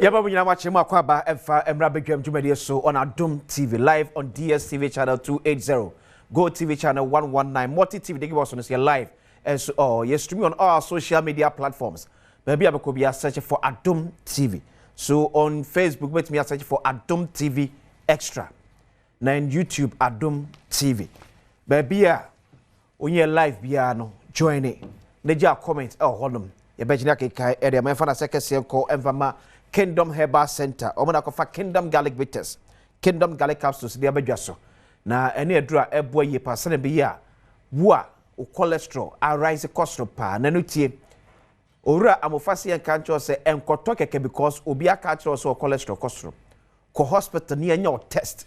Yaba we nyama chema kwaba emfa emra bedwam dwumade so on Adom TV live on DSTV channel 280 Go TV channel 119 Multi TV they give us on this live and so yes streaming on all social media platforms. Maybe abeko be search for Adom TV. So on Facebook let me search for Adom TV Extra. Na on YouTube Adom TV. Baby onye live bia no join it. Neja comment honum. Ye begina kai area my fana sekese ko emfama Kingdom Herbal Center. Omana kofa Kingdom Garlic Bitters. Kingdom Garlic Capsules they abedwa so. Na ene adura ebo ye pa se na be ya wo o cholesterol arise cholesterol pa na no tie. Owura amofase en kan cho se enkoto keke because obi aka cho so cholesterol. Ko hospital ni enya o test.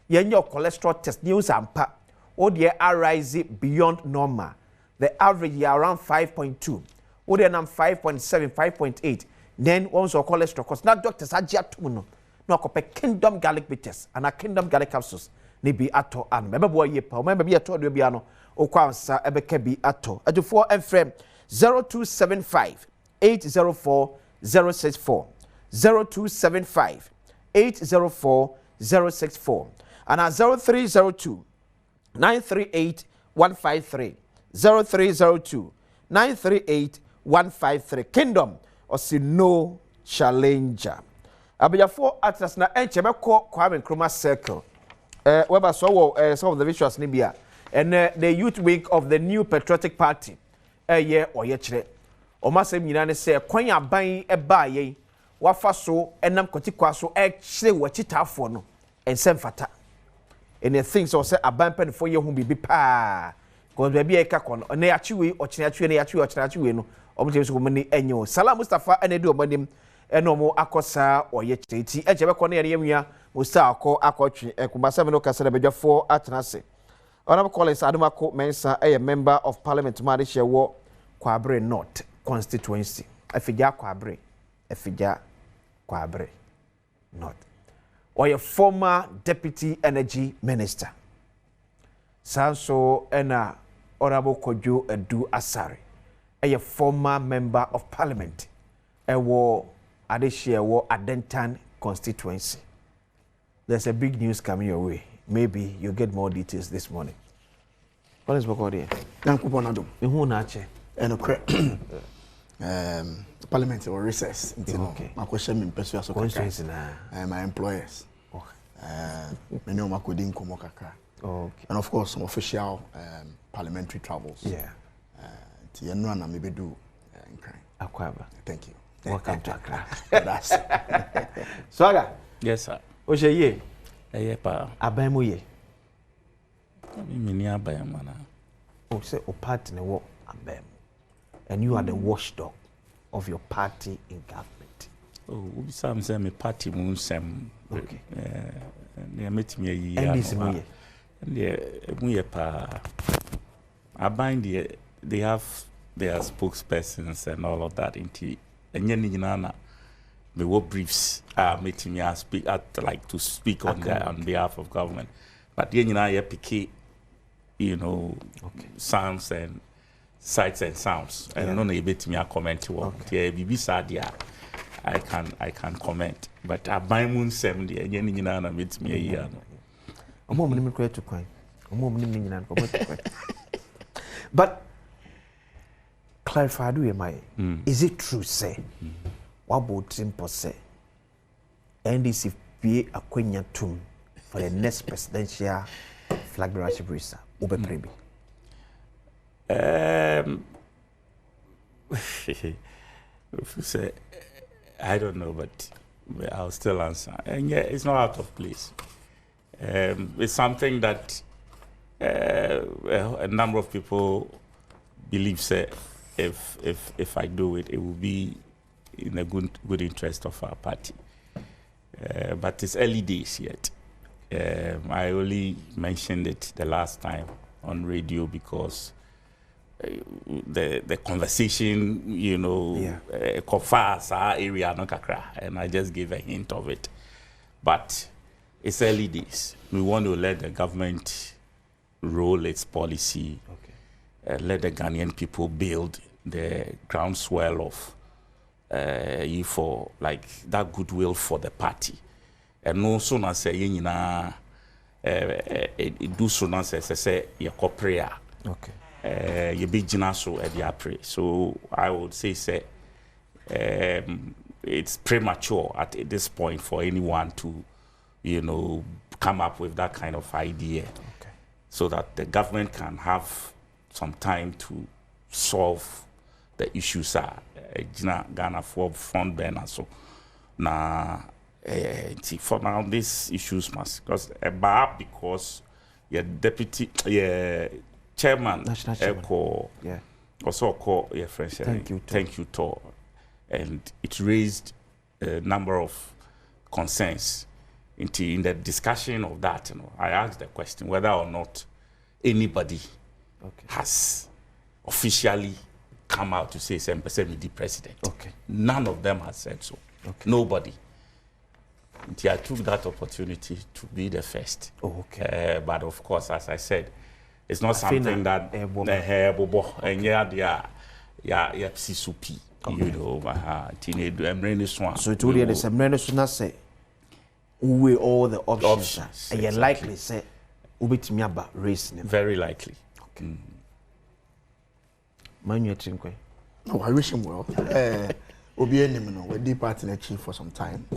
Ye enya cholesterol test ni usampa. O de arise beyond normal. The average around 5.2. O de nam 5.7, 5.8. Then once or cholesterol cause now doctors agia tumuno no akope Kingdom Garlic Bitters and a Kingdom Garlic Capsules ni bi ato an mebe boy ye pa mebe bi ato do bia no okwansa ebeka bi ato adufo enfrem 0275 804 064 0275 804 064 and 0302 938 153 0302 938 153 Kingdom or see no challenger. Abiyafo atlas na enche beko Kwame Nkrumah circle. Weba so some of the visuals ni bia. And the youth wing of the new patriotic party. Ye oye kire. Omasem nyina ne se kwan aban eba ye. Wafa so enam kotikwa so kire wachitafo no. Ensem fata. And the things so say aban pen for ye hu bibi pa. Because baby e ka kon na yachiwe ochinachiwe na yachiwe ochinachiwe no. Omuteso komani enyo Salam Mustafa enedu omanim enomo akosa oyecheti ejebekọ na yemia musta akọ akọtwe ekubasa me no kasa na bedwafo atenase Honorable Collins Adom Mensa a member of parliament Marisha wo Kwabre North constituency afija Kwabre North or former deputy energy minister Sanso ena Honorable Kojo Edu Asare a former member of parliament wo Adeshia wo Adentan constituency. There's a big news coming your way. Maybe you'll get more details this morning. What is Bokodi? Yankupon Adom. Ihunache. Parliament or recess. Okay. My question in Pesua constituency my employers. Many of my coding Komokaka. Okay. And of course some official parliamentary travels. Yeah. Tienwana maybe do Akwaba. Thank you. Welcome to Accra. That's Swaga. Yes, sir. Oje ye. Eye pa. Abamu ye. Mini abamu na. O say o party ne wo abamu. And you are the watchdog of your party in government. Oh, we some say me party mun sem. Okay. Ne metimi yi. And this mu ye. And mu ye pa. Aban they have their spokespersons and all of that into and me what briefs meeting me speak like to speak on behalf of government, but picky, sounds and sights and sounds and no bit me a comment to I can comment, but I buy moon 70 and yenina meet me a year. But clarify, do you is it true, say, what about simple say, NDC be a quenya tomb for the next presidential flag bearer brisa, Ube Prebi? If you say, I don't know, but I'll still answer. And yeah, it's not out of place. It's something that a number of people believe, say, if I do it, it will be in a good interest of our party. But it's early days yet. I only mentioned it the last time on radio because the conversation, confers our area, no Accra, and I just gave a hint of it. But it's early days. We want to let the government roll its policy. Okay. Let the Ghanaian people build the groundswell of for like that goodwill for the party. And no sooner say you know do sooner say your prayer. Okay. You be so at the pray. So I would say it's premature at this point for anyone to, you know, come up with that kind of idea. Okay. So that the government can have some time to solve the issues. Ghana for front burner. So now, for now, these issues must because your deputy, chairman, national chairman. Yeah. Also call your friend. Thank you, Tor. And it raised a number of concerns. In the discussion of that, you know, I asked the question whether or not anybody has officially come out to say 7% the president. Okay. None of them has said so. Okay. Nobody. Until I took that opportunity to be the first. Oh, okay. But of course, as I said, it's not something that you know, so it will be the same say we all the options. And you likely say we be about racing. Very likely. Okay. Manu Chinkwe. No, I wish him well. Obi Enimino, we're deep party in the chief for some time.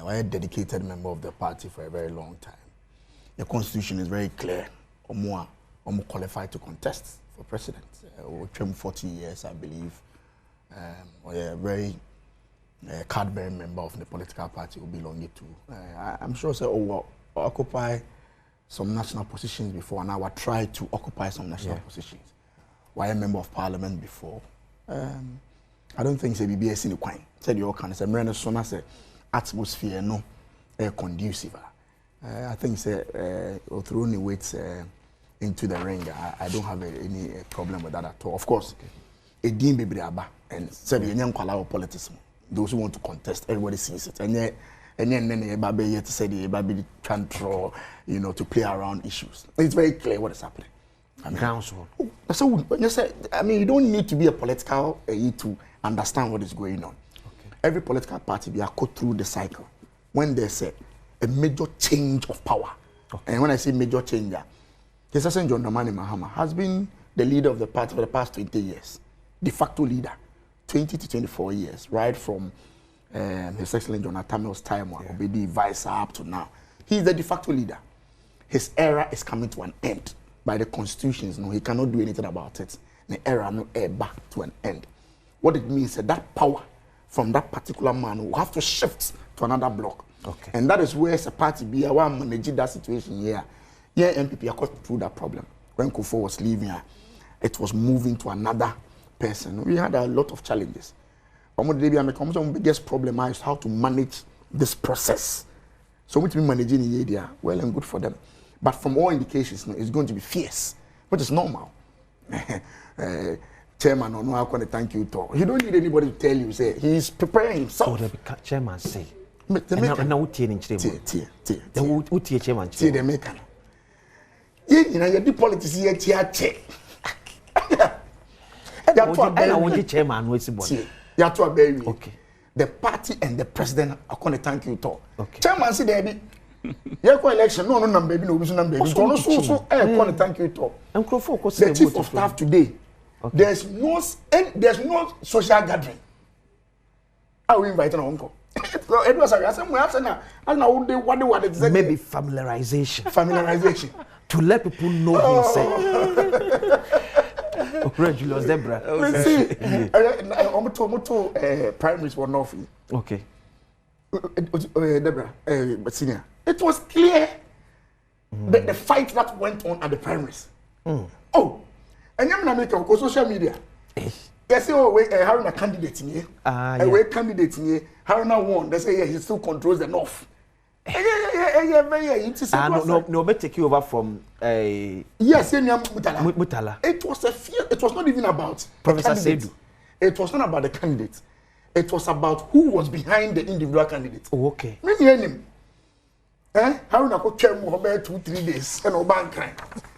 We're a dedicated member of the party for a very long time. The constitution is very clear. Omo qualified to contest for president. We're 40 years, I believe. We're a very card-bearing member of the political party we belong to. I'm sure we'll occupy some national positions before, and I will try to occupy some national positions. Why a member of parliament before? I don't think it's BBS in the coin. Said you all can say, "Many sooner say atmosphere no conducive." I think say throw any weights into the ring. I don't have any problem with that at all. Of course, a dean baby aba and said you young allow politics. Those who want to contest, everybody sees it. And then baby yet to say the baby can draw, you know, to play around issues. It's very clear what is happening. I mean, so I mean, you don't need to be a political to understand what is going on. Okay. Every political party we are go through the cycle when there's a major change of power. Okay. And when I say major change, His Excellency John Dramani Mahama has been the leader of the party for the past 20 years, de facto leader, 20 to 24 years, right from His Excellency John Atamel's time, or the vice up to now. He's the de facto leader. His era is coming to an end. By the constitutions, no, he cannot do anything about it. The era no back to an end. What it means is that power from that particular man will have to shift to another block. Okay. And that is where as a party be our managing that situation here. Yeah, NPP are got through that problem. When Kufo was leaving, it was moving to another person. We had a lot of challenges. But the biggest problem is how to manage this process. So we to be managing the area, well and good for them. But from all indications, it's going to be fierce, which is normal. Chairman, or no, I want to thank you, Tor. You don't need anybody to tell you, say, he's preparing himself. Oh, the chairman say. And now, chairman. See the maker. You know, you do politics here, chairman. Okay. The party and the president are going to thank you, Tor. Okay. Chairman, see, Debbie. Election, no, baby, no, so thank you, Tor. The chief of staff today. Okay. There's no social gathering. I will invite an uncle. It was maybe familiarization. Familiarization. To let people know himself. Julius Debra. See, primaries were not free. Okay. Debra, but senior. It was clear the fight that went on at the primaries. Oh, and you're not making social media. They say, oh, wait, Haruna candidate in here. A candidate in here. Haruna won. They say, yeah, he still controls the north. No, but take you over from yes, Mutala. It was it was not even about Professor Sedu. It was not about the candidate. It was about who was behind the individual candidate. Oh, okay. Many him. Haruna could care more about 2-3 days and no bank crime.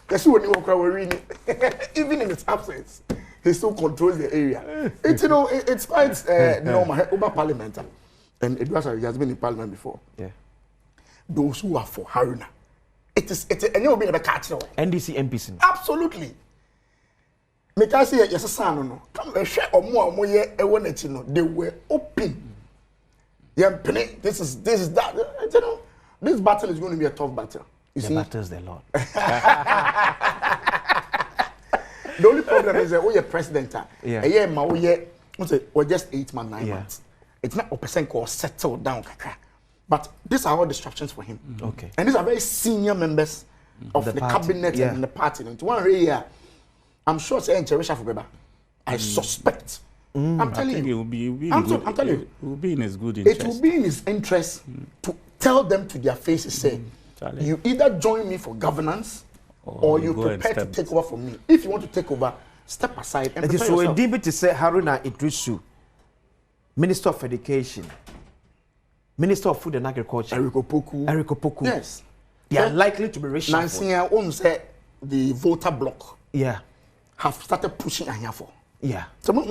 That's when you were even in its absence. he still controls the area. It's, you know, it's quite normal. Over parliament, and it was, he has been in parliament before. Yeah. Those who are for Haruna, and you will be able to catch it. NDC MPs. Absolutely. Make I say yes, son, no. Come share or more year a one you know. They were open. Yeah, penny. This is that. You know, this battle is going to be a tough battle. You see, battles the Lord. The only problem is that we are president. Yeah. A year, ma we are just 8 months, 9 months. It's not a percent called settle down, but these are all disruptions for him. Okay. And these are very senior members of the cabinet and the party. And one year. I'm sure saying Cherisha for Beba. I suspect. I'm telling you. I'm telling you. It will be in his good interest. It will be in his interest to tell them to their faces, say, you either join me for governance or you prepare to take over from me. If you want to take over, step aside and prepare yourself. So to say Haruna Idrisu, Minister of Education, Minister of Food and Agriculture, Eriko Poku. Yes. They are likely to be reshuffled. Nancy the voter bloc. Yeah. Have started pushing Anyafo. Yeah. Some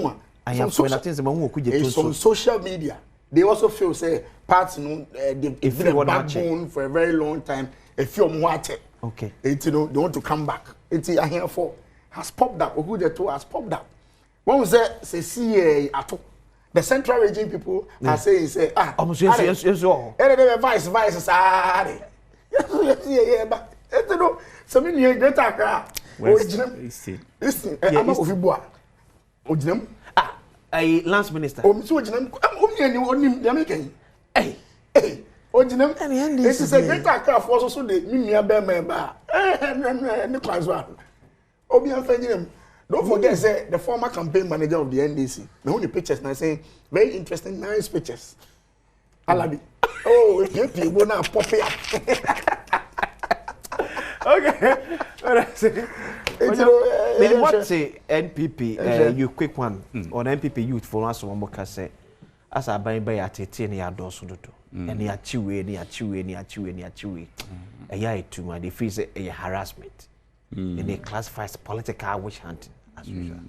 social media, they also feel say parts they've been a backbone for a very long time. A few more. Okay. It's, you know, they want to come back. It's Anyafo has popped up. Who the two has popped up. One was say CA the central region people are saying say yes. Vice sorry. Yeah, but you know, some in here greater Accra. Listen, I'm not Ofibua. Ojinem? A lance minister. So Ojinem, I'm only the American. Hey, Ojinem, this is a greater Accra for also the Mimia Bear member. And the class one. Obian Fenjim. Don't forget, say, the former campaign manager of the NDC. The only pictures, and I say, very interesting, nice pictures. Alabi. Oh, if you go now, pop it up. Okay. What say NPP? You quick one on NPP youth for us. One more say, as I buy at 18 years old, so do. And they achieve. A year to my defeat a harassment. And they classify as political witch hunting as usual.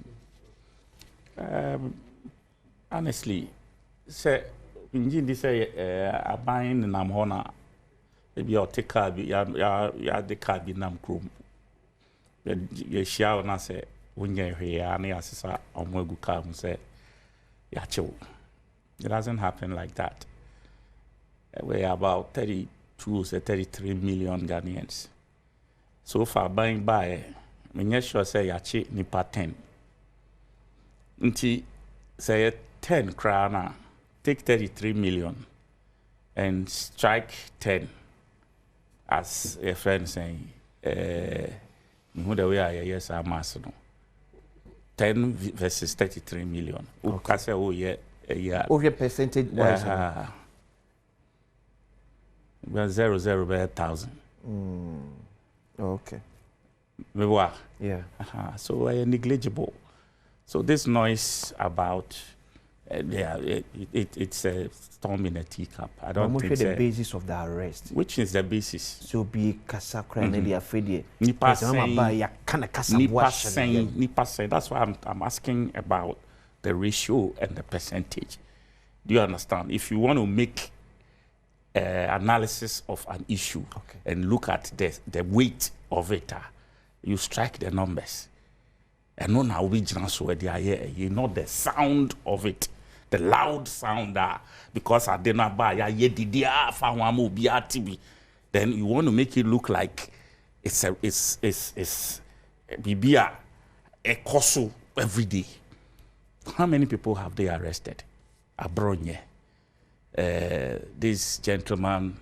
Honestly, say, in say, a buying in AHUNAHUNA. Maybe I'll take car, ya the car be nam chrome. You shall not say, when you're here, and the assessor on Mogu car and say, Yacho. It doesn't happen like that. We're about 32 or 33 million Ghanaians. So far, buying by, when you sure say Yachi nipa 10. Until say 10 krana, take 33 million and strike 10. As a friend saying, who the way I yes, I'm asking 10 versus 33 million. Okay. Oh, yeah, yeah. Over percentage wise. 0.000,000. Okay. Yeah. So negligible. So this noise about it's a storm in a teacup. I don't think the basis of the arrest. Which is the basis? So be kasakra and the afedi. Nipa saying. That's why I'm asking about the ratio and the percentage. Do you understand? If you want to make analysis of an issue and look at the weight of it, you strike the numbers. And no now we just you know the sound of it. The loud sound because I did not buy then you want to make it look like it's Bibia a koso every day. How many people have they arrested? Abronye. This gentleman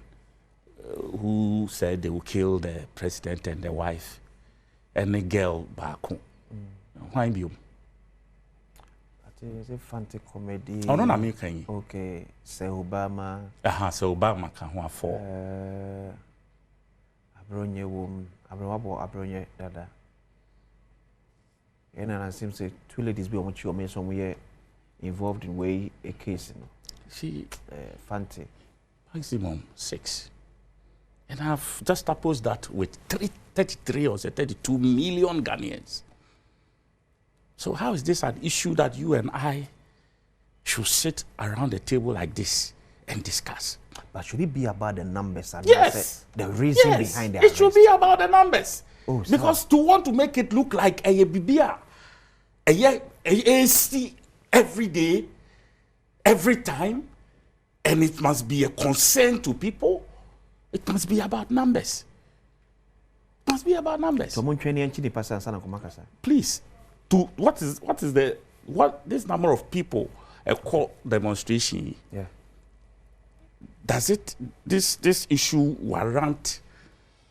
who said they will kill the president and the wife and the girl back home. Why you? It's a fancy comedy. Oh, no, I'm making. Okay, say Obama. So Obama can one for. Abronye wom, Abronye dada. And I seem say 2 ladies be on you somewhere involved in way a case. She fancy. Maximum 6. And I've just opposed that with 33 or 32 million Ghanaians. So how is this an issue that you and I should sit around the table like this and discuss? But should it be about the numbers? And Yes. The reason behind the It should be about the numbers. Oh, because to want to make it look like a bibia, a see every day, every time, and it must be a concern to people. It must be about numbers. It must be about numbers. So Please, what this number of people a court demonstration? Yeah. Does it this issue warrant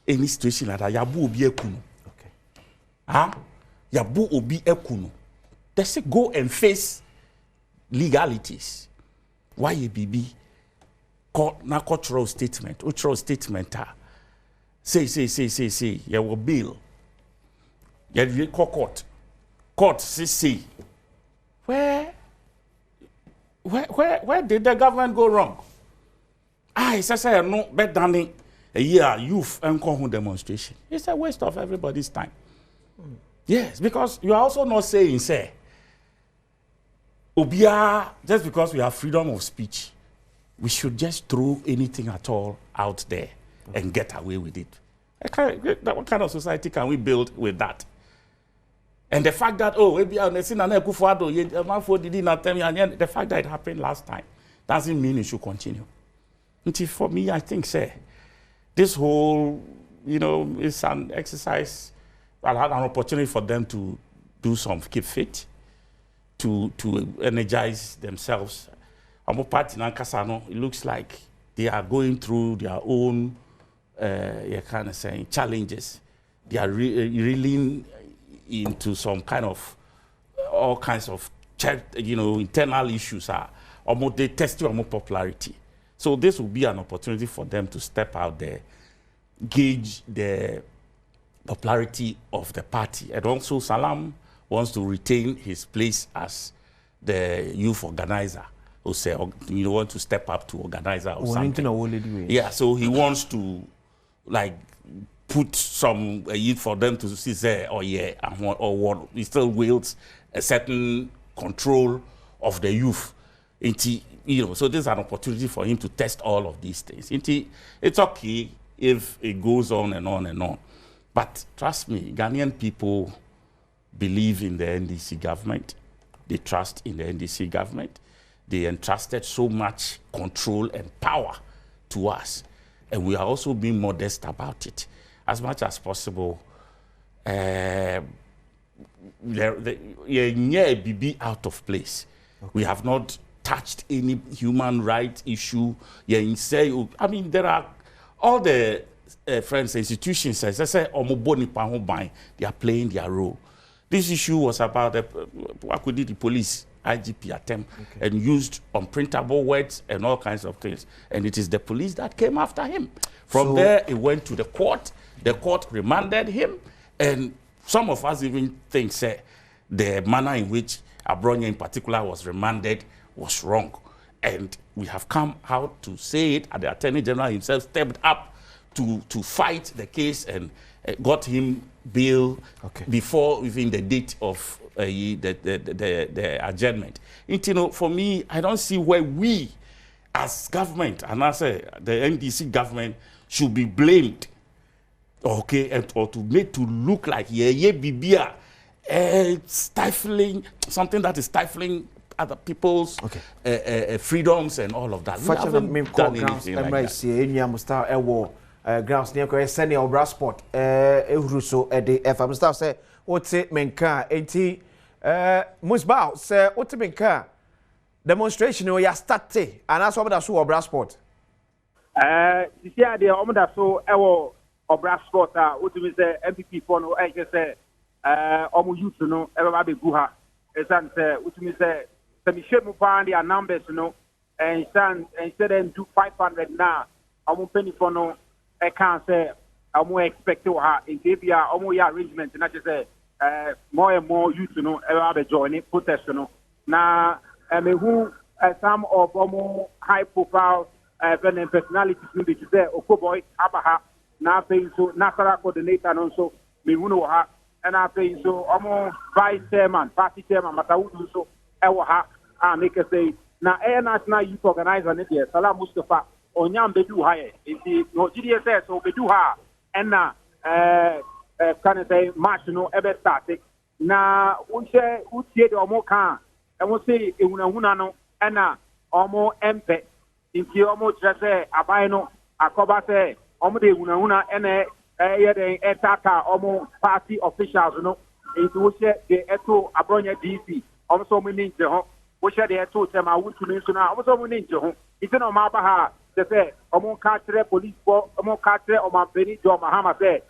any situation like that? Yabu obi ekunu. Okay. Yabu obi ekunu. Does it go and face legalities? Why a BB? Na cultural statement. Cultural statement. Say. You will bill. You court. Court say. Where did the government go wrong? It's a no better than a year youth and home demonstration. It's a waste of everybody's time. Yes, because you are also not saying, say, Obia, just because we have freedom of speech, we should just throw anything at all out there and get away with it. What kind of society can we build with that? And the fact that, the fact that it happened last time doesn't mean it should continue. Until for me, I think, say, this whole, is an exercise, an opportunity for them to do some keep fit, to energize themselves. It looks like they are going through their own, challenges. They are reeling into some kind of, all kinds of, internal issues. Almost they test your popularity. So this will be an opportunity for them to step out there, gauge the popularity of the party. And also Salam wants to retain his place as the youth organizer. Who say, want to step up to organizer or something. Yeah, so he wants to put some youth for them to see, say, or what. He still wields a certain control of the youth. So this is an opportunity for him to test all of these things. It's okay if it goes on and on and on. But trust me, Ghanaian people believe in the NDC government. They trust in the NDC government. They entrusted so much control and power to us. And we are also being modest about it. As much as possible, be out of place. Okay. We have not touched any human rights issue. There are all the friends, institutions, as I say, they are playing their role. This issue was about the police, IGP attempt, and used unprintable words and all kinds of things. And it is the police that came after him. From there, it went to the court. The court remanded him. And some of us even think, say, the manner in which Abronya in particular was remanded was wrong. And we have come out to say it, and the Attorney General himself stepped up to fight the case and got him bail before even the date of the adjournment. For me, I don't see where we, as government, and I say the NDC government, should be blamed, or to make to look like bibia, stifling something that is stifling other people's freedoms and all of that. We haven't done anything like that. Grounds near senior brass sport Russo at the FM staff say what's it menka enti Musbao say what's it menka demonstration we are starting and that's what that's brass sport this year the omda so ewo brass sport what we say NPP for no I say omo youth no everybody go ha esan say what we say some shape mu find their numbers no and instead and do 500 now omo penny for no I can't say I'm more expecting her in Gabia, almost arrangement, and I just say more and more youth, ever joining protest, Now, who some of more high profile personalities, maybe to say, Okoboy, Abaha, now paying so Nasara coordinator, and also me who know her, and I say so almost vice chairman, party chairman, Matawudu so Ewaha, make a say now air national youth organizer here, Salah Mustafa, Onyam Bedu High, the GDSS or Bedu Ha, and now can I say march no ever started. Now we say the Omoka, and we say AHUNAHUNA no, and now Omo MP, in the Omo Jesse, Abino, Akoba say, Omo de AHUNAHUNA, and etaka omo party officials no into which the eto abronya DC also meaning the ho which the eto tema wutu nso na also meaning the ho it's no ma ba ha say omo catch police for omo catch omo beni do mahama say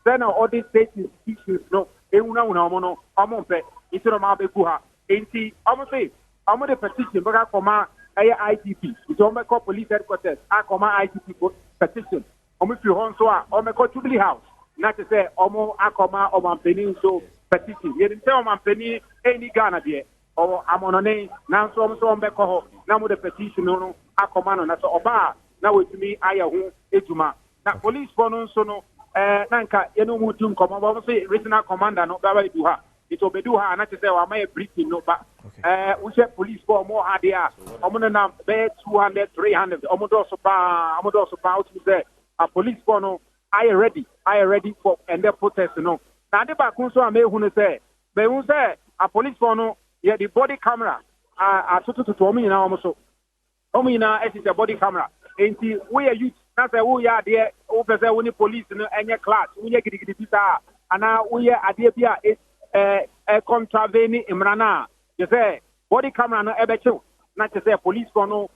then all these state institutions no AHUNAHUNA omo no omo pe it's no ma be ku ha enti omo say omo the petition baka koma ITP it's omo call police headquarters a koma ITP petition omo fi hon so a omo ko Jubilee House not to say omo akoma omo ampeni so petition ye didn't say omo ampeni any Ghana there or amonone na so omo so mbeko ho na mo the petition no akoma no na so oba na wetumi ayahu ejuma na police for no so no na nka ye no mu dum komo omo say regional commander no baba do ha it obedu ha na to say wa my briefing no ba we say police for more ha there omo na be 200 300 omo do so pa out to say a police for no I ready for and their protest no now the back so am ehunu say be hu say a police for no yeah the body camera to omo nyina omo so omo nyina is the body camera enti we are youth na say we are there o pe say we police no enye class we gidigidi bisa ana we are ade bia contravene imrana you say body camera no ebechu na say police for no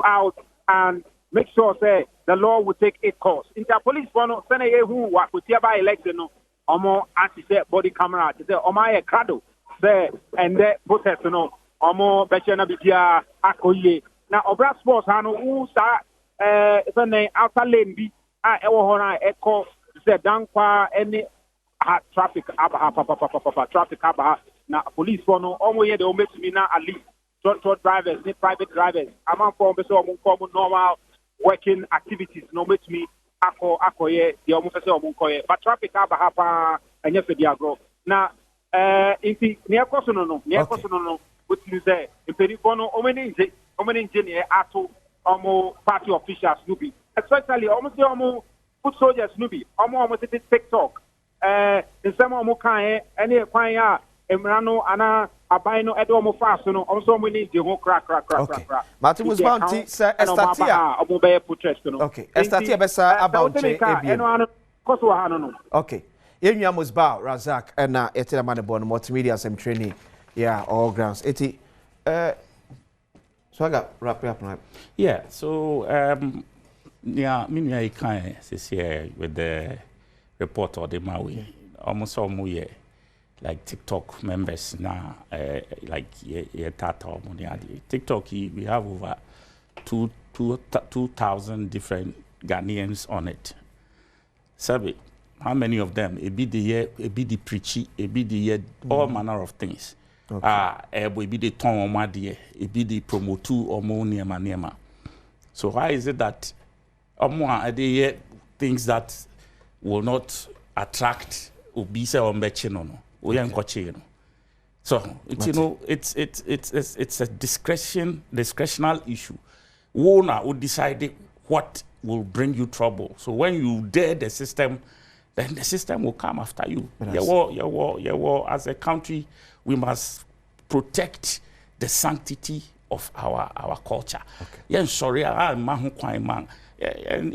out and make sure say the law will take its course. Inter police for no send a who what with by election no omo anti say body camera to say omo a crado say and the protest no omo bechena bibia akoye na obra sports ha no who start say outer lane bi e wo ho na e call say dankwa any traffic traffic na police for no omo ye de o metumi na at least truck drivers private drivers among for be so omo normal working activities no make me akoye the almost say omunkoye but traffic abahapa enye fe diagro na inti near koso no what you say impedifo no omeni nje ne ato omo party officials no be especially almost say omo foot soldiers no be omo TikTok in some omo kan any kwan ya emrano ana abaino edo mo fast no also mo need the whole crack Martin was bounty sir estatia omo protest no okay estatia besa about eno koso ha no okay yenua Musbao Razak na etela man born multimedia some training yeah all grounds eti so I got wrap up now yeah so yeah me I can say with the report or the Maui almost all mo yeah like TikTok members now, like Tata TikTok, we have over 2,000 different Ghanaians on it. Sabi, how many of them? A be the preachy, a be the all manner of things. Okay. We be the ton or madie, a be the promotu or more nema. So why is it that are they things that will not attract obese or mbechino? So it's it's a discretional issue. Owner will decide what will bring you trouble. So when you dare the system, then the system will come after you. As a country, we must protect the sanctity of our culture. Okay. Sorry, and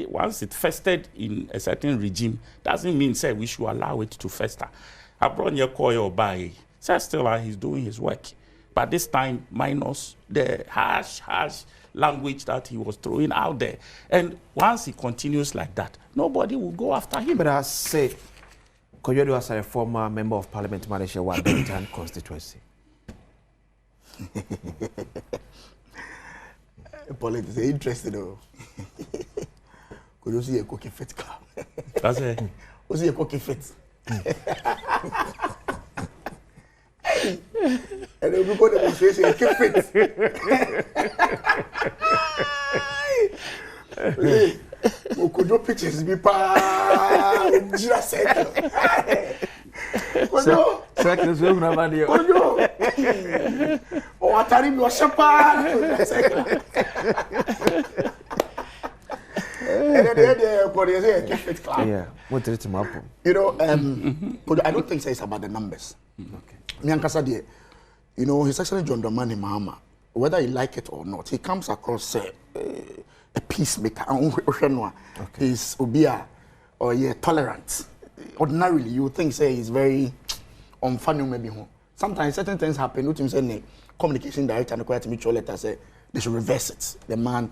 once it festered in a certain regime, doesn't mean say we should allow it to fester. I brought your coil by still he's doing his work. But this time minus the harsh language that he was throwing out there. And once he continues like that, nobody will go after him. But I say Koyodo was a former member of Parliament Malaysia Benton constituency. Politics is interested though. Could you see a cookie fit car? That's it. Was he a cookie fit? And then we go to demonstration, keep fit. your pictures be pa just circle. Circle is where we money. Oh, I tell you, you're shepherd. Circle. And then yeah, what did it happen? You know, I don't think it's about the numbers. Okay. You know, he's actually John Dramani Mahama. Whether you like it or not, he comes across a peacemaker. Okay. He's obia or tolerant. Ordinarily, you would think say he's very unfunny maybe. Sometimes certain things happen. What you say, communication director and quite mutual letter say they should reverse it. The man,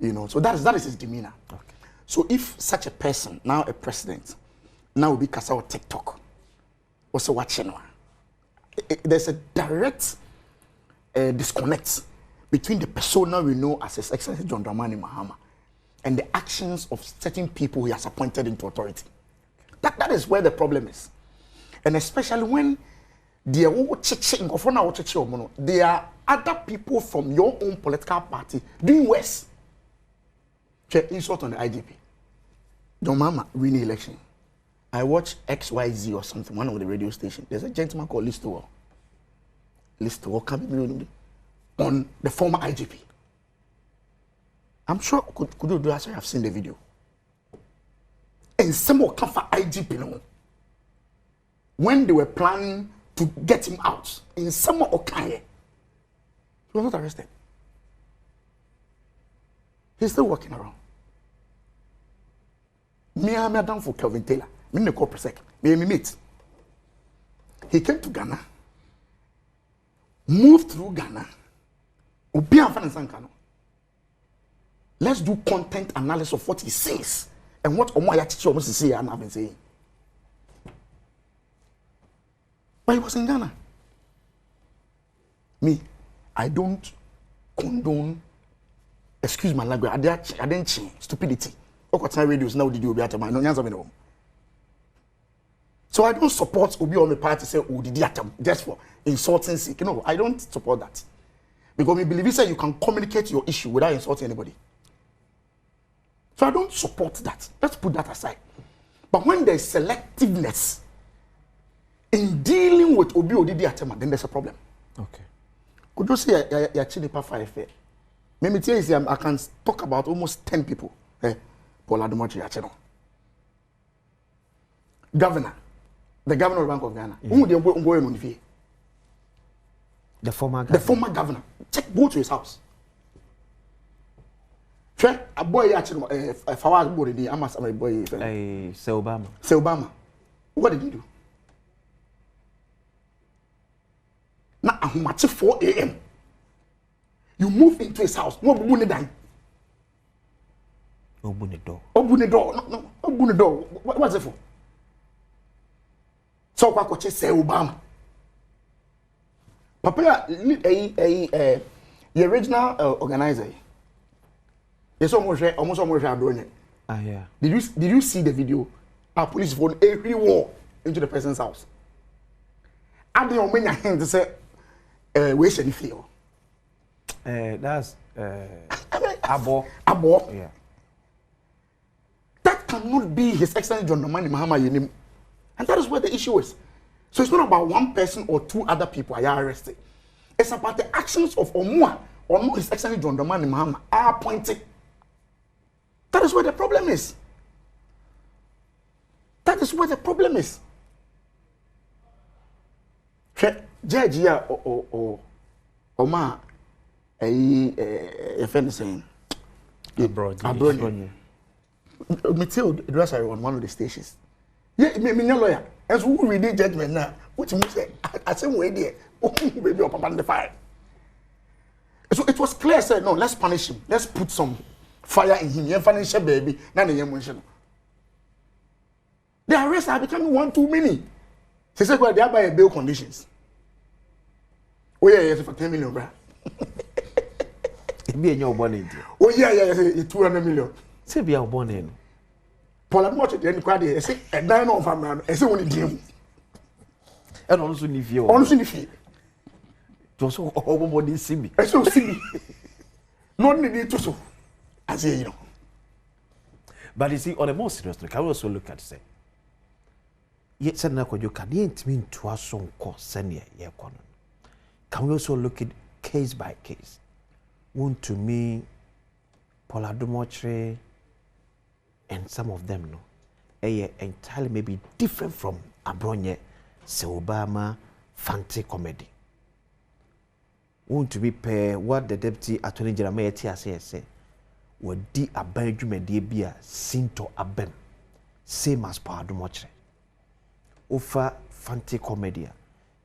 you know, so that is his demeanor. Okay. So if such a person, now a president, now will be Kasa or TikTok, also watching, there's a direct disconnect between the persona we know as His Excellency John Dramani Mahama and the actions of certain people he has appointed into authority. That is where the problem is. And especially when there are other people from your own political party doing worse. Insult on the IGP. John Mahama win the election. I watch XYZ or something, one of the radio stations. There's a gentleman called Listowell. Listowell on the former IGP. I'm sure could you do that? I've seen the video. And some more come for IGP no. When they were planning to get him out in summer Okanye, he was not arrested. He's still walking around. Me and Madam for Kelvin Taylor. Me ne ko presek. Me meet. He came to Ghana. Moved through Ghana. Obi anfa nsankano. Let's do content analysis of what he says and what Omo Ayachichi almost say and have been saying. But he was in Ghana. Me, I don't condone, excuse my language, I didn't change stupidity. Radios now did you be at my no. So I don't support Obi on my party say oh did just for insulting sick. No, I don't support that. Because we believe you can communicate your issue without insulting anybody. So I don't support that. Let's put that aside. But when there's selectiveness in dealing with Obi Odidi Atema, then there's a problem. Okay. Could you say you're chilling for 5 years? Maybe I can talk about almost 10 people. Paul Adomochi Acheno. Governor. The governor of the Bank of Ghana. Who they going on the The former governor. The former governor. Go to his house. A boy actually Fawaz Bodi, I must have a boy. Say Obama. Say Obama. What did he do? Now, at 4 a.m. You move into his house. No, Open the door. Open the door. No, open the door. What's it for? So, what say Obama? Papa, the original organizer. There's almost doing. Ah, yeah. Did you see the video? Our police phone every war into the person's house. I don't mean hand to say, where should you feel? That's Abo. Yeah. That cannot be His Excellency John Dramani Mahama, and that is where the issue is. So it's not about one person or two other people are arrested. It's about the actions of Omua or no His Excellency John Dramani Mahama are appointed. That is where the problem is. That is where the problem is. Judge here or Oma a friend saying abroad. Me tell the dress on one of the stations. Yeah, me no lawyer. As who read the judgment now, what you say? I say way there. Baby up on the fire. So it was clear. Said no, let's punish him. Let's put some fire in him. Financial baby. Now the emotion. The arrests are becoming one too many. She said, well, they are by bail conditions. Oh, yeah, for 10 million, bro. It be in your bonnet. Oh, yeah, 200 million. Say, be our bonnet. Paul, I'm watching the end crowd. I say, a dine on family. I say, only dream. And also, if you honestly, if you just all body see me. I so see me. Not need to so. I say, you know. But you see, on a more serious note, can we also look at say, yet send na you can mean to us some course send ye can we also look at case by case? One to me, Poladumotre, and some of them no, entirely maybe different from Abronye, Se Obama, Fancy comedy. Want to be pay what the Deputy Attorney General may say, would di aban de bia sinto abem, same as Poladumotre. Ofa Fancy comedy.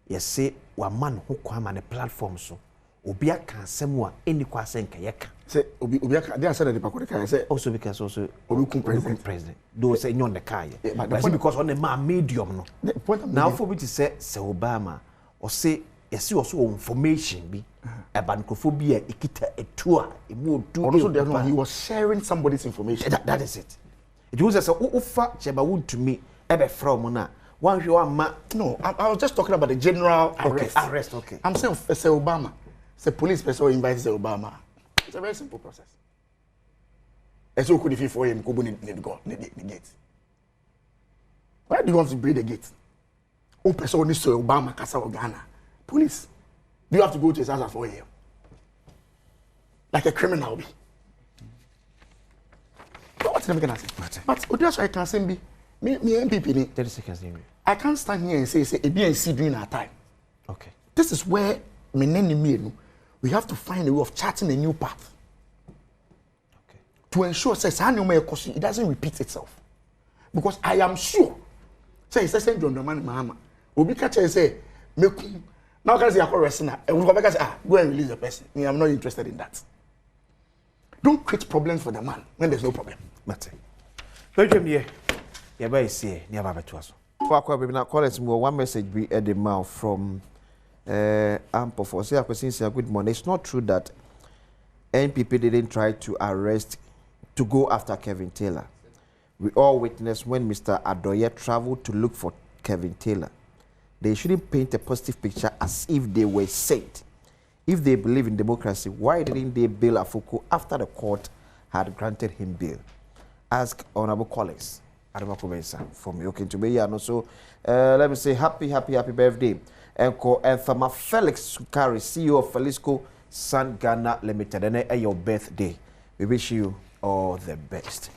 Yes, say one man who come on a platform so. Obia can semwa any kwase nka yeka. Say obia they said that the pakode can say also because also Obi president. Do say nyon the car. But because on the man medium no. Now for me to say Obama or say yes also information bi about nkophobia ikita etua emu do also there no he was sharing somebody's information. That is it. It was say ufa cheba won to me ebe from na one ma. No, I was just talking about the general arrest. Okay, arrest, okay. I'm saying say Obama. The police person invites Obama. It's a very simple process. And so could if you for him go the gate. Why do you want to break the gate? Who person needs to Obama Casa or Ghana? Police. Do you have to go to his house for him? Like a criminal. What's never gonna say? But what I can say me NPP 30 seconds. I can't stand here and say a BNC during our time. Okay. This is where we have to find a way of charting a new path. Okay. To ensure it doesn't repeat itself. Because I am sure, say it's the same John Dramani Mahama. Obi catch and say, now can say I arrest now. And we go back and say, go and release the person. I'm not interested in that. Don't create problems for the man when there's no problem. That's it. Welcome here. Yeah, but see, near Baba to us. One message be at the mouth from Ample for say good morning. It's not true that NPP didn't try to arrest to go after Kevin Taylor. We all witnessed when Mr. Adoye traveled to look for Kevin Taylor. They shouldn't paint a positive picture as if they were saint. If they believe in democracy, why didn't they bail Afuku after the court had granted him bail? Ask Honorable Collins. From Yokin to me, and also let me say happy birthday. And Fama Felix Sukari, CEO of Felisco San Ghana Limited, and your birthday. We wish you all the best.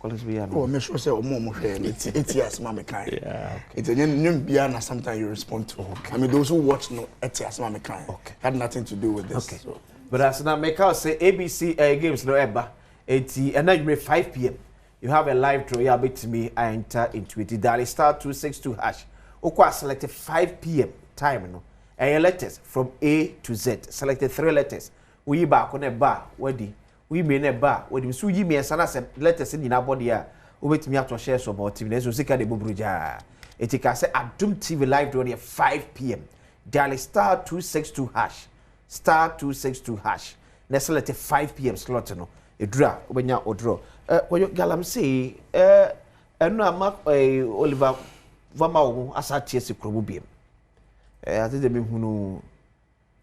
Oh, make sure say more. It's years, Mama Kai. Yeah. It's a new Biana. Sometimes you respond to. Okay. I mean, those who watch no, it's years, Mama Kai. Okay. Had nothing to do with this. Okay. So. But as now make out say ABC games no eba. It's and then you 5 p.m. You have a live draw. You bit me. I enter into it. Dial star 262 hash. Okwa selected 5 p.m. time no. And your letters from A to Z. Selected 3 letters. We back on a bar. Wadi. We may a bar. Wadi. So you me and sana letters in our body. Wait me out to share some more TV. So sika de bubruja. It can say Adom TV live draw 5 p.m. Dial star 262 hash. Star 262 hash. Let's select a 5 p.m. slot no. A draw. When you draw. When you Galamsey. No ama Oliver. Vama asati esi krobubiem. I think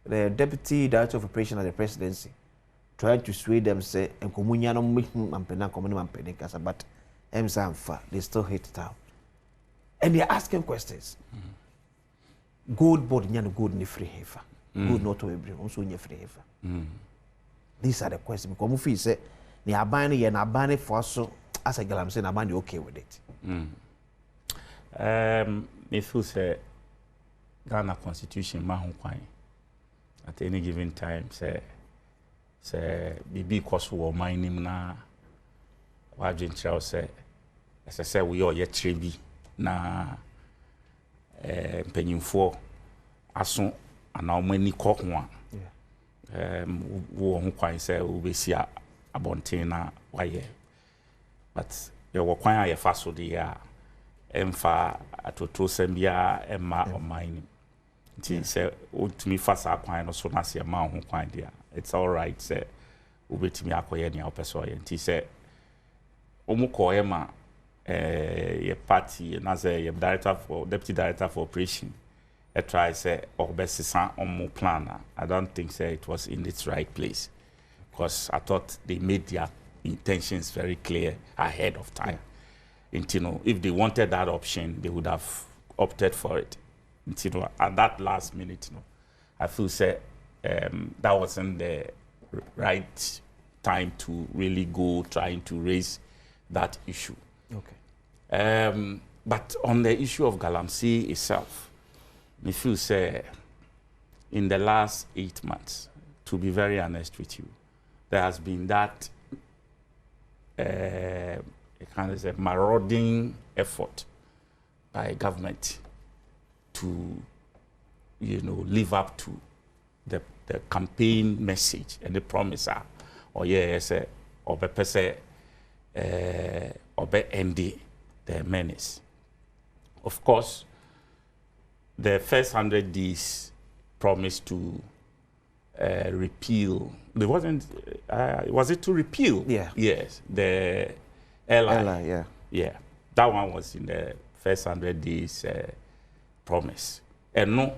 the Deputy Director of Operations at the Presidency tried to sway them say enkomunya no mehun ampena komuni ampene kasa but emsanfa they still hate it out. And they are asking questions. Gold board nyano gold ni free hefa. Gold not to every also nya free hefa. These are the questions because mufi say ni abane ye na abane for so as a Galamsey na abane okay with it. Me feel say Ghana Constitution mahu kwan at any given time say bibi koso wo man nim na wadwen kyerɛw say we all yet trebi na mpanyimfo aso ana omani kɔ ho a wo ho kwan say wo besia abonten na waye but ye wo kwan a ye fa so de ya emfa atoto sembia emma omine nti say otumi fa sa kwan no so na se ma ho kwan dia it's all right say obetumi akoye ne opeso ye nti say omuko ema ye party na say ye deputy director for operation try say obesisa omu plan I don't think say it was in its right place because I thought they made their intentions very clear ahead of time. And, you know, if they wanted that option, they would have opted for it. And, you know, at that last minute, you know, I feel that wasn't the right time to really go trying to raise that issue. Okay. But on the issue of Galamsey itself, I feel in the last 8 months, to be very honest with you, there has been that kind of marauding effort by government to, you know, live up to the campaign message and the promise or end the menace. Of course, the first 100 days promised to repeal. There wasn't. Was it to repeal? Yeah. Yes. The LI. Yeah. Yeah. That one was in the first 100 days promise. And no,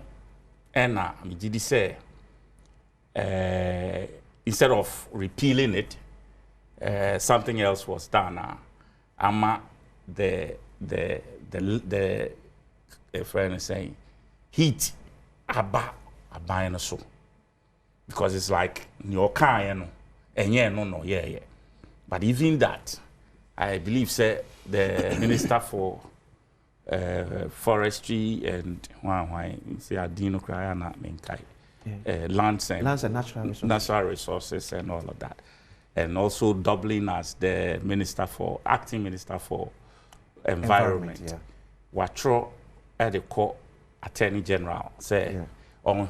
and me did say instead of repealing it, something else was done. Ama the friend is saying heat aba so because it's like your car, you know, and yeah. But even that, I believe the Minister for Forestry and lands and natural resources and all of that, and also doubling as the acting minister for environment. Watro at the court attorney general say on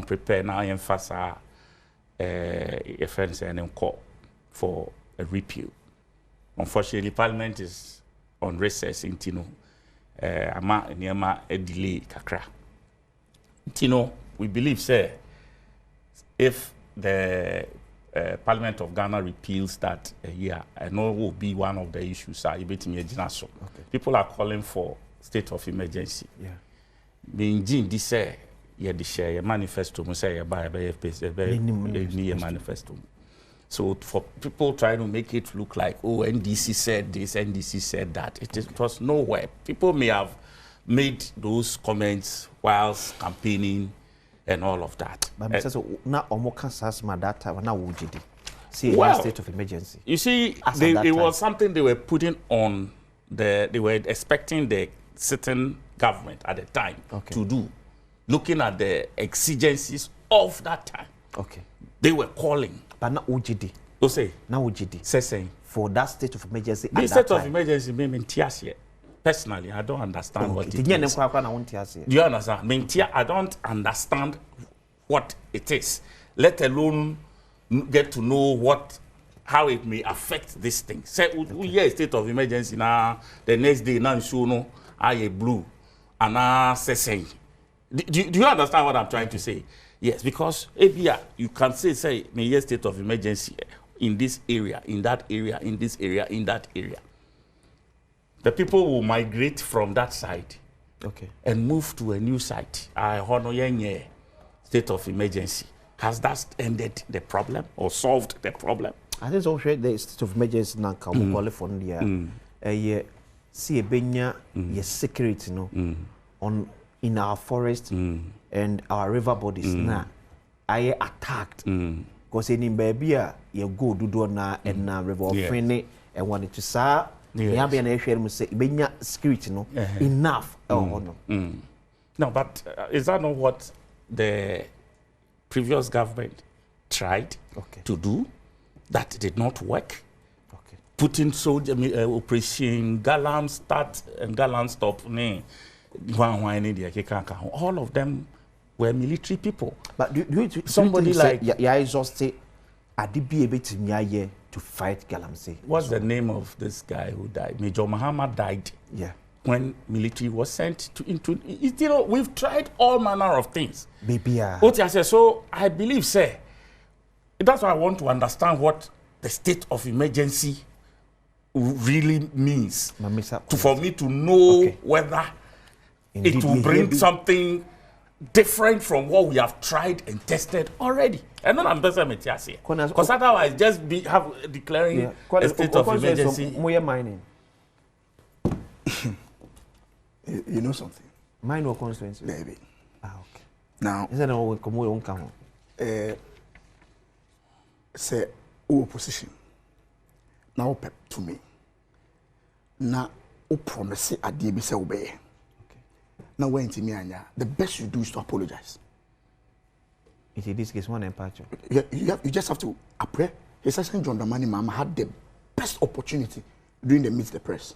prepare now emphasize a friend saying call for a repeal. Unfortunately, Parliament is on recess in Tino. Ama a delay kakra. Tino, we believe if the Parliament of Ghana repeals that year, I know it will be one of the issues. People are calling for state of emergency. Yeah. Being this the share manifesto, manifesto. So for people trying to make it look like, oh, NDC said this, NDC said that, it was nowhere. People may have made those comments whilst campaigning and all of that. But that time, now would state of emergency. You see, it was something they were putting on they were expecting the sitting government at the time to do, looking at the exigencies of that time. Okay. They were calling. But now OGD. Who say? Now OGD. Saying. For that state of emergency. The state of emergency mean personally, I don't understand what it is. Do you understand? I don't understand what it is, let alone get to know how it may affect this thing. Say, we hear a state of emergency now, the next day, now show no, I blue, and now say. Do you understand what I'm trying to say? Yes, because you can say, may hear state of emergency in this area, in that area, in this area, in that area. The people will migrate from that side and move to a new site. State of emergency. Has that ended the problem or solved the problem? I think also the state of emergency now can call it for the see a benya security in our forest and our river bodies now. I attacked because in baby you go do na and river friendly and wanted to say. Yeah, security enough. No, but is that not what the previous government tried to do? That did not work. Putting soldier operation Galam start and Galam stop. All of them were military people. But do somebody like exhausted? I did be able to to fight Galamsey. What's the name of this guy who died? Major Muhammad died. Yeah. When military was sent into, you know, we've tried all manner of things. Baby. So I believe, that's why I want to understand what the state of emergency really means. For me to know whether it will bring something different from what we have tried and tested already. And not ambassador Metiasi. Because otherwise, just declaring a state of emergency. Mining. You know something? Mine or constituency? Maybe. Ah, okay. Now, is that all come on come? Say, opposition. Now, pep to me. Now, promise at the ABC obey. Now, when to me, the best you do is to apologize. In this case, one empire. You just have to pray. His Excellency John Dramani Mahama had the best opportunity during the meet the press.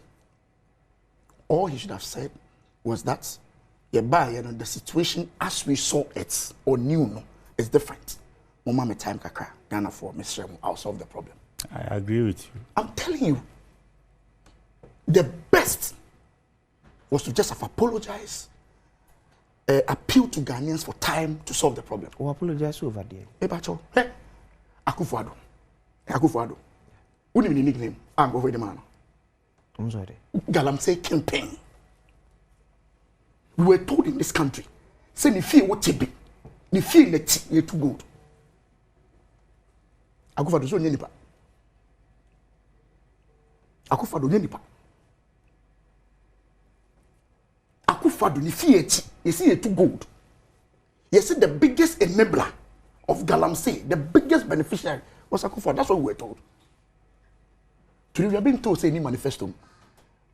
All he should have said was that the situation as we saw it or knew no is different. Mama time kakra Ghana for Mr. I'll solve the problem. I agree with you. I'm telling you, the best was to just have apologize, appeal to Ghanaians for time to solve the problem. Or apologize over there. Ebacho, hey, Akufo-Addo. What do you mean nickname? I'm over the man. I'm sorry. Galamsey campaign. We were told in this country, say the fee what be, the fee let you too good. Akufo-Addo so nyenipa. Akufo-Addo nyenipa. Akufo-Addo the fee you see it too good. You see the biggest enabler of Galamsey, the biggest beneficiary was Akufo-Addo. That's what we were told. Today we have been told say any manifesto.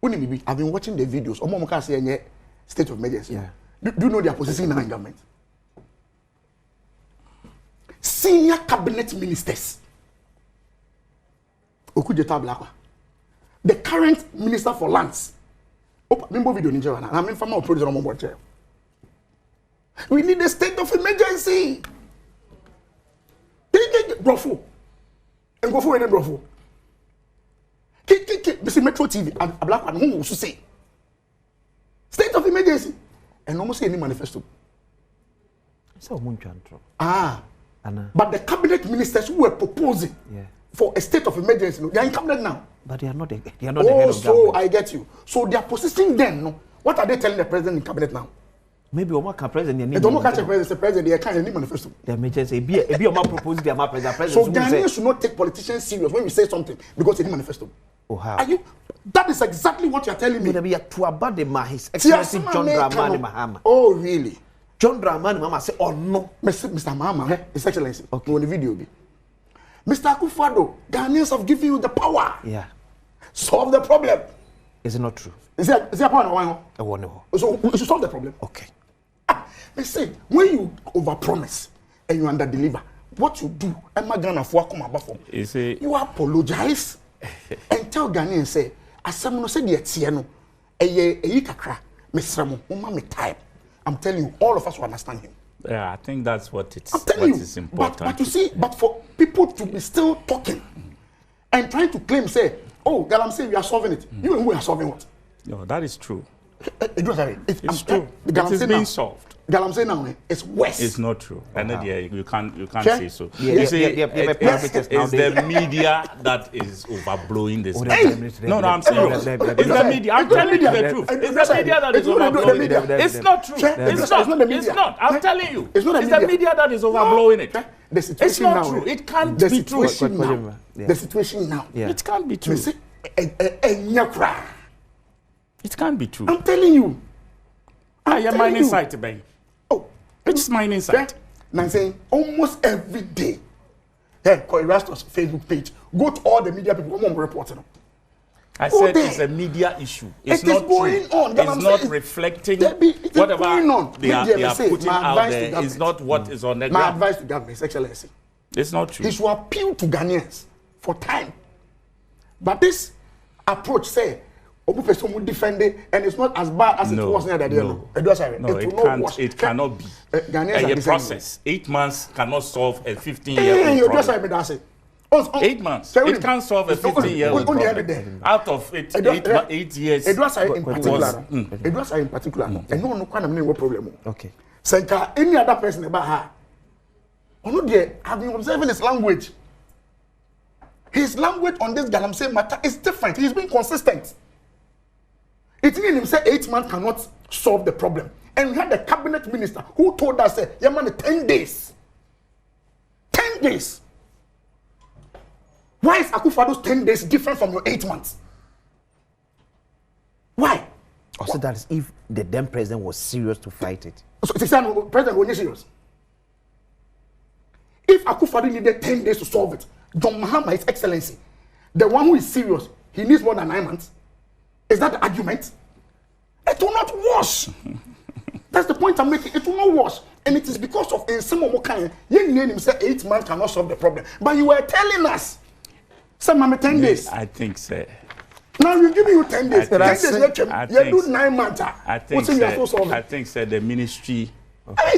I've been watching the videos. Omo say any state of emergency. Yeah. Do you know they are positioning now in government? Senior cabinet ministers. Okudeta Blakwa. The current minister for lands. Remember video in Nigeria. I mean, farmer producer on board chair. We need a state of emergency. Brofo. And go for any brofo. This is Metro TV. A black one who will say state of emergency and almost any manifesto. So but the cabinet ministers who were proposing for a state of emergency, they are in cabinet now. But they are not. They are not the head of government. So I get you. So they are positioning them. No, what are they telling the president in cabinet now? Maybe Omaka president. They don't catch the president. They are kind of manifesto. The emergency. Be Omaka proposing the Omaka president. So Ghanaians should not take politicians serious when we say something because they need manifesto. Oh, how? Are you? That is exactly what you are telling me. To about the His Excellency John Dramani Mahama. Oh, really? John Dramani Mahama say, oh no, Mr. Mahama, His Excellency. Okay. On the video, be. Mr. Akufo-Addo, Ghanaians have given you the power. Yeah. Solve the problem. Is it not true? Is there a point or one? So you should solve the problem. Okay. They say when you overpromise and you underdeliver, what you do, you apologize and tell Ghanaians say, as someone said the Etieno, a kakra, Mr. Mo, time. I'm telling you, all of us will understand him. Yeah, I think that's what it's is important. But you see, but for people to be still talking and trying to claim, say, oh, Galamsey, we are solving it. You and we are solving what? No, that is true. It's true. It is being solved. Galamsey now is worse. It's not true. And you can't say so. You see, it's the media that is overblowing this. No, I'm serious. It's the media. I'm telling you the truth. It's the media that is overblowing it. It's not true. It's not. I'm telling you. It's the media that is overblowing it. It's not true. It can't be true. The situation now. It can't be true. It can't be true. I'm telling you. I am mining site, Ben. Oh, it's mining site. Now I'm saying almost every day. Hey, call Erastus Facebook page. Go to all the media people. Come on, reporting. I said it's a media issue. It's not going true. on. It's not reflecting whatever they are putting out there. It's not what is on the ground. My advice to government, His Excellency. It's not true. He should appeal to Ghanaians for time. But this approach say, person will defend it, and it's not as bad as it was near the day. It cannot be. A process. 8 months cannot solve a 15-year-old problem. 8 months. It can't solve a 15-year-old problem. Out of 8 years. It was in particular. And no problem. Okay. So any other person about her, I've been observing his language. His language on this Galamsey matter is different. He's been consistent. It means him say 8 months cannot solve the problem. And we had the cabinet minister who told us, yeah, man, 10 days. 10 days. Why is Akufo-Addo's 10 days different from your 8 months? Why? Also, that is if the then president was serious to fight it. So, President was serious. If Akufo-Addo needed 10 days to solve it, John Mahama, His Excellency, the one who is serious, he needs more than 9 months. Is that the argument? It will not wash. That's the point I'm making. It will not wash. And it is because of some of kind. You name him say 8 months cannot solve the problem. But you were telling us, some 10 days. I think so. Now you're giving you 10 days. 10 days, you do 9 months. I think the ministry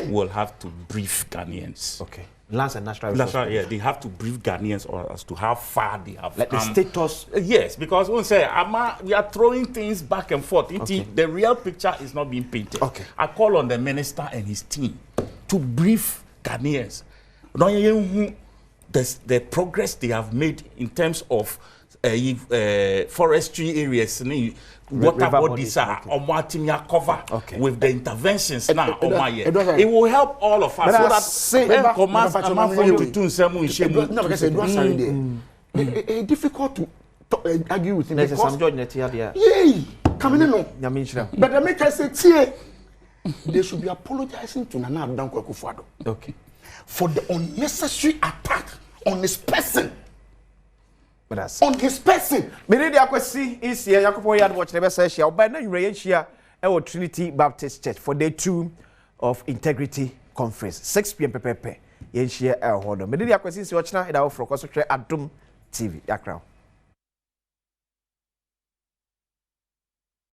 will have to brief Ghanaians. Okay. Lands and natural resources. Yeah, they have to brief Ghanaians as to how far they have like come. The status. Yes, because we say, we are throwing things back and forth. Okay. The real picture is not being painted. Okay. I call on the minister and his team to brief Ghanaians. The progress they have made in terms of forestry areas, water bodies are cover with the interventions now. It will help all of us so that it's difficult to argue with him because but the maker said they should be apologizing to Nana Adom Akufo-Addo. Okay. For the unnecessary attack on his person. But that's on his person. Many the akwesi is here. Yakopo yard watch never say share. By now you here at Trinity Baptist Church for day 2 of Integrity Conference. 6 p.m. Yen share hold on. Many the akwesi is watching now. It our for Adom TV. Accra.